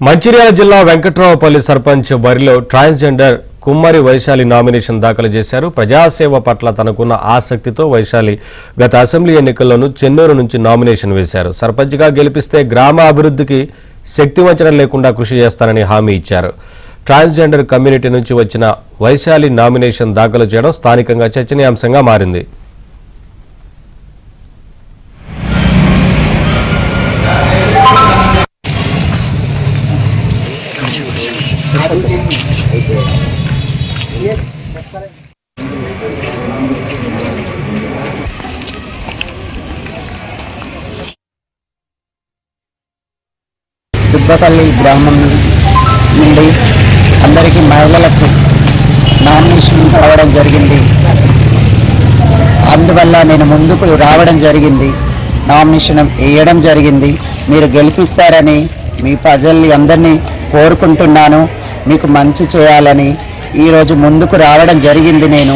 మంచిర్యాల జిల్లా వెంకట్రావుపల్లి సర్పంచ్ బరిలో ట్రాన్స్జెండర్ కుమ్మరి వైశాలి నామినేషన్ దాఖలు చేశారు. ప్రజాసేవ పట్ల తనకున్న ఆసక్తితో వైశాలి గత అసెంబ్లీ ఎన్నికల్లోనూ చెన్నూరు నుంచి నామినేషన్ వేశారు. సర్పంచ్గా గెలిపిస్తే గ్రామ అభివృద్ధికి శక్తివంచన లేకుండా కృషి చేస్తానని హామీ ఇచ్చారు. ట్రాన్స్జెండర్ కమ్యూనిటీ నుంచి వచ్చిన వైశాలి నామినేషన్ దాఖలు చేయడం స్థానికంగా చర్చనీయాంశంగా మారింది. దుబ్బపల్లి గ్రామం నుండి అందరికీ మహిళలకు నామినేషన్ రావడం జరిగింది. అందువల్ల నేను ముందుకు రావడం జరిగింది, నామినేషన్ వేయడం జరిగింది. మీరు గెలిపిస్తారని మీ ప్రజల్ని అందరినీ కోరుకుంటున్నాను. మీకు మంచి చేయాలని ఈరోజు ముందుకు రావడం జరిగింది. నేను